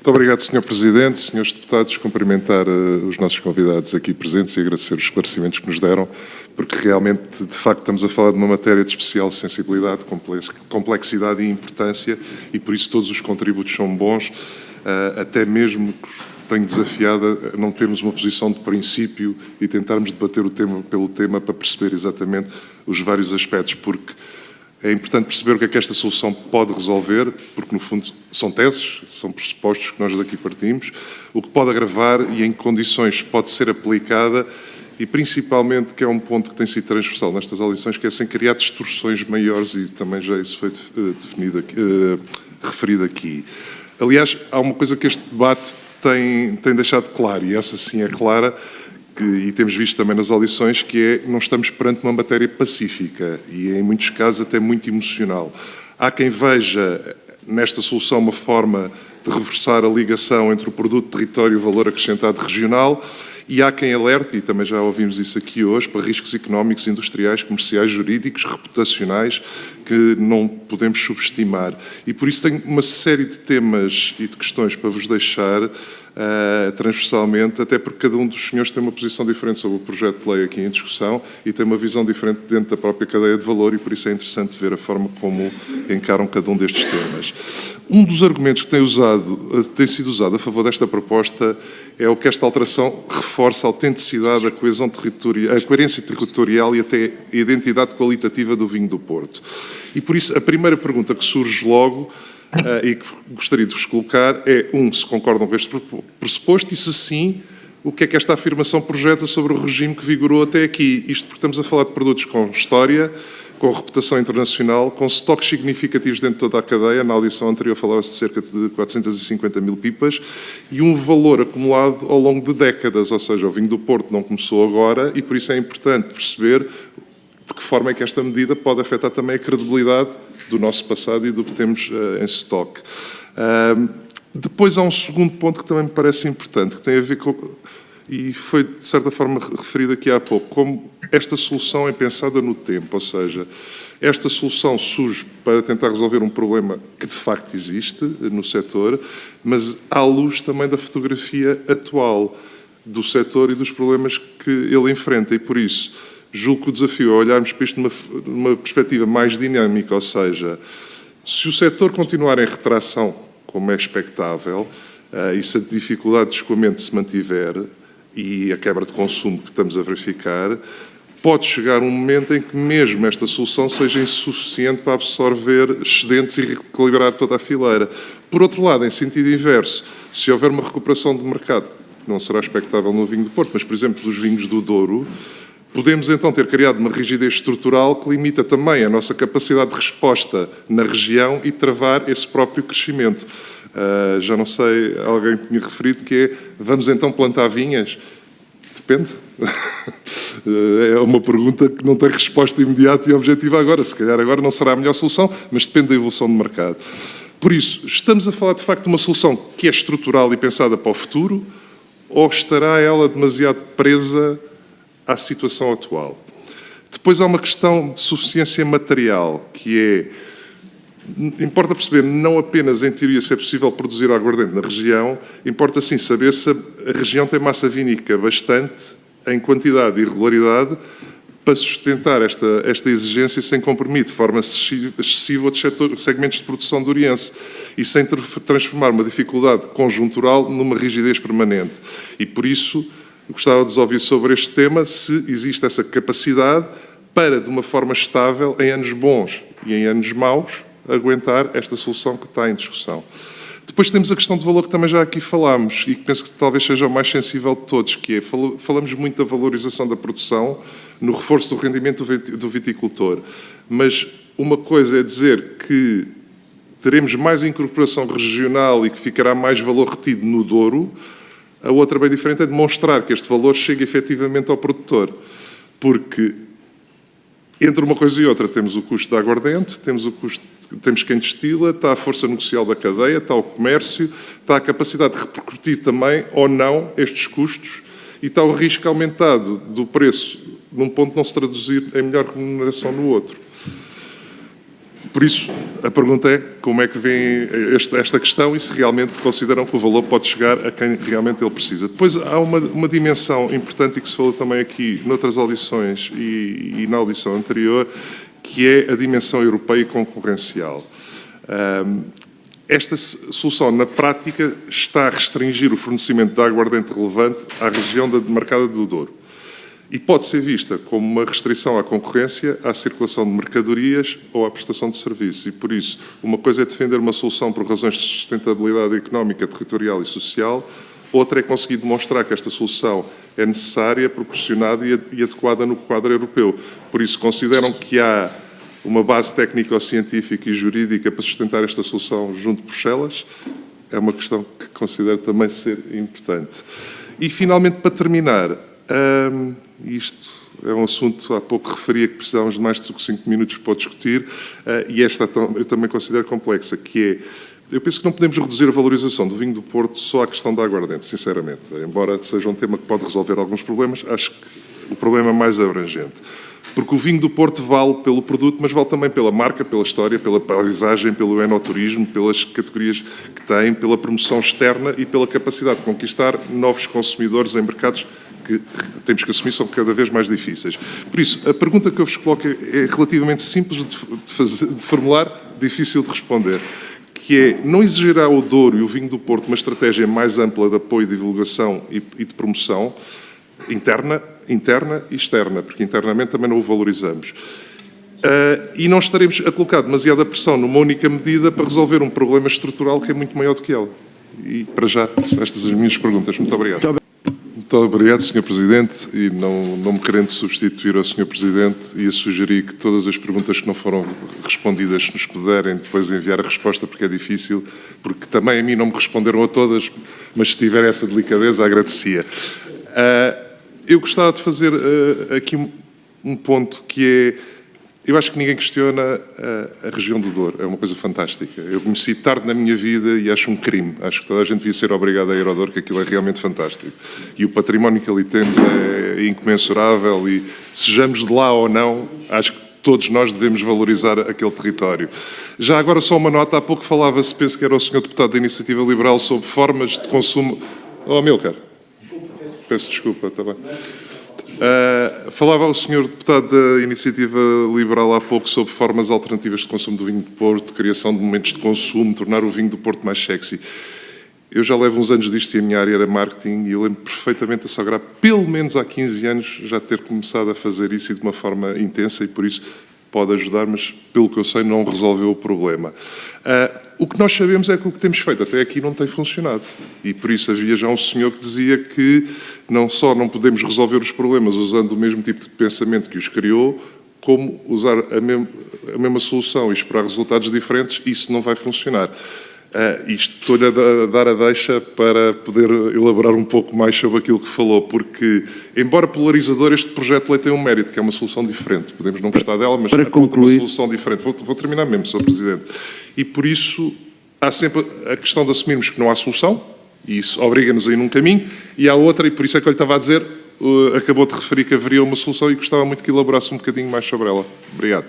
Muito obrigado, Sr. Presidente. Senhores Deputados, cumprimentar os nossos convidados aqui presentes e agradecer os esclarecimentos que nos deram, porque realmente, de facto, estamos a falar de uma matéria de especial sensibilidade, complexidade e importância, e por isso todos os contributos são bons, até mesmo tenho desafiado a não termos uma posição de princípio e tentarmos debater o tema pelo tema para perceber exatamente os vários aspectos, porque é importante perceber o que é que esta solução pode resolver, porque, no fundo, são teses, são pressupostos que nós daqui partimos, o que pode agravar e em que condições pode ser aplicada e, principalmente, que é um ponto que tem sido transversal nestas audições, que é sem criar distorções maiores, e também já isso foi definido aqui, referido aqui. Aliás, há uma coisa que este debate tem deixado claro, e essa sim é clara, e temos visto também nas audições, que é não estamos perante uma matéria pacífica e, em muitos casos, até muito emocional. Há quem veja nesta solução uma forma de reforçar a ligação entre o produto, território e o valor acrescentado regional, e há quem alerte, e também já ouvimos isso aqui hoje, para riscos económicos, industriais, comerciais, jurídicos, reputacionais, que não podemos subestimar. E por isso tenho uma série de temas e de questões para vos deixar transversalmente, até porque cada um dos senhores tem uma posição diferente sobre o projeto de lei aqui em discussão e tem uma visão diferente dentro da própria cadeia de valor, e por isso é interessante ver a forma como encaram cada um destes temas. Um dos argumentos que tem sido usado a favor desta proposta é o que esta alteração reforça a autenticidade, a coesão territorial, a coerência territorial e até a identidade qualitativa do vinho do Porto. E por isso a primeira pergunta que surge logo e que gostaria de vos colocar é, se concordam com este pressuposto e, se sim, o que é que esta afirmação projeta sobre o regime que vigorou até aqui? Isto porque estamos a falar de produtos com história, com reputação internacional, com estoques significativos dentro de toda a cadeia. Na audição anterior falava-se de cerca de 450 mil pipas e um valor acumulado ao longo de décadas, ou seja, o vinho do Porto não começou agora e por isso é importante perceber de que forma é que esta medida pode afetar também a credibilidade do nosso passado e do que temos em estoque. Depois há um segundo ponto que também me parece importante, que tem a ver com, e foi de certa forma referido aqui há pouco, como esta solução é pensada no tempo, ou seja, esta solução surge para tentar resolver um problema que de facto existe no setor, mas à luz também da fotografia atual do setor e dos problemas que ele enfrenta, e por isso julgo que o desafio é olharmos para isto numa perspectiva mais dinâmica, ou seja, se o setor continuar em retração, como é expectável, e se a dificuldade de escoamento se mantiver e a quebra de consumo que estamos a verificar, pode chegar um momento em que mesmo esta solução seja insuficiente para absorver excedentes e reequilibrar toda a fileira. Por outro lado, em sentido inverso, se houver uma recuperação de mercado, que não será expectável no vinho do Porto, mas, por exemplo, dos vinhos do Douro, podemos então ter criado uma rigidez estrutural que limita também a nossa capacidade de resposta na região e travar esse próprio crescimento. Já não sei, alguém tinha referido que é, vamos então plantar vinhas? Depende. É uma pergunta que não tem resposta imediata e objetiva agora. Se calhar agora não será a melhor solução, mas depende da evolução do mercado. Por isso, estamos a falar de facto de uma solução que é estrutural e pensada para o futuro, ou estará ela demasiado presa à situação atual? Depois há uma questão de suficiência material, que é, importa perceber não apenas em teoria se é possível produzir aguardente na região, importa sim saber se a região tem massa vínica bastante, em quantidade e regularidade, para sustentar esta exigência sem comprometer de forma excessiva outros segmentos de produção do Oriense e sem transformar uma dificuldade conjuntural numa rigidez permanente. E por isso gostava de vos ouvir sobre este tema, se existe essa capacidade para, de uma forma estável, em anos bons e em anos maus, aguentar esta solução que está em discussão. Depois temos a questão de valor que também já aqui falámos e que penso que talvez seja o mais sensível de todos, que é, falamos muito da valorização da produção, no reforço do rendimento do viticultor, mas uma coisa é dizer que teremos mais incorporação regional e que ficará mais valor retido no Douro. A outra, bem diferente, é demonstrar que este valor chega efetivamente ao produtor. Porque, entre uma coisa e outra, temos o custo da aguardente, temos quem destila, está a força negocial da cadeia, está o comércio, está a capacidade de repercutir também ou não estes custos e está o risco aumentado do preço num ponto não se traduzir em melhor remuneração no outro. Por isso, a pergunta é como é que vem esta questão e se realmente consideram que o valor pode chegar a quem realmente ele precisa. Depois há uma dimensão importante e que se falou também aqui noutras audições e na audição anterior, que é a dimensão europeia e concorrencial. Esta solução, na prática, está a restringir o fornecimento de aguardente relevante à região demarcada do Douro. E pode ser vista como uma restrição à concorrência, à circulação de mercadorias ou à prestação de serviços. E, por isso, uma coisa é defender uma solução por razões de sustentabilidade económica, territorial e social, outra é conseguir demonstrar que esta solução é necessária, proporcionada e adequada no quadro europeu. Por isso, consideram que há uma base técnico-científica e jurídica para sustentar esta solução junto de Bruxelas? É uma questão que considero também ser importante. E, finalmente, para terminar, isto é um assunto, há pouco referia que precisávamos de mais do que 5 minutos para discutir, e esta eu também considero complexa, que é, eu penso que não podemos reduzir a valorização do vinho do Porto só à questão da aguardente, sinceramente. Embora seja um tema que pode resolver alguns problemas, acho que o problema é mais abrangente. Porque o vinho do Porto vale pelo produto, mas vale também pela marca, pela história, pela paisagem, pelo enoturismo, pelas categorias que tem, pela promoção externa e pela capacidade de conquistar novos consumidores em mercados que temos que assumir são cada vez mais difíceis. Por isso, a pergunta que eu vos coloco é relativamente simples de formular, difícil de responder, que é, não exigirá o Douro e o vinho do Porto uma estratégia mais ampla de apoio, divulgação e de promoção interna e externa, porque internamente também não o valorizamos. E não estaremos a colocar demasiada pressão numa única medida para resolver um problema estrutural que é muito maior do que ela. E, para já, são estas as minhas perguntas. Muito obrigado. Muito obrigado, Sr. Presidente, e não me querendo substituir ao Sr. Presidente, ia sugerir que todas as perguntas que não foram respondidas nos puderem depois enviar a resposta, porque é difícil, porque também a mim não me responderam a todas, mas se tiver essa delicadeza, agradecia. Eu gostava de fazer aqui um ponto que é, eu acho que ninguém questiona a região do Douro, é uma coisa fantástica. Eu conheci tarde na minha vida e acho um crime. Acho que toda a gente devia ser obrigado a ir ao Douro, que aquilo é realmente fantástico. E o património que ali temos é incomensurável e, sejamos de lá ou não, acho que todos nós devemos valorizar aquele território. Já agora só uma nota, há pouco falava-se, penso que era o Sr. Deputado da Iniciativa Liberal, sobre formas de consumo... Oh, Amílcar, peço desculpa, está bem. Falava o Sr. Deputado da Iniciativa Liberal há pouco sobre formas alternativas de consumo do vinho do Porto, criação de momentos de consumo, tornar o vinho do Porto mais sexy. Eu já levo uns anos disto e a minha área era marketing e eu lembro perfeitamente a Sograp, pelo menos há 15 anos, já ter começado a fazer isso e de uma forma intensa e por isso pode ajudar, mas pelo que eu sei não resolveu o problema. O que nós sabemos é que o que temos feito até aqui não tem funcionado e por isso havia já um senhor que dizia que não só não podemos resolver os problemas usando o mesmo tipo de pensamento que os criou, como usar a mesma solução e esperar resultados diferentes, isso não vai funcionar. Estou-lhe a dar a deixa para poder elaborar um pouco mais sobre aquilo que falou, porque, embora polarizador, este projeto de lei tem um mérito, que é uma solução diferente. Podemos não gostar dela, mas é uma solução diferente. Vou terminar mesmo, Sr. Presidente. E, por isso, há sempre a questão de assumirmos que não há solução, e isso obriga-nos a ir num caminho, e há outra, e por isso é que eu lhe estava a dizer, acabou de referir que haveria uma solução e gostava muito que elaborasse um bocadinho mais sobre ela. Obrigado.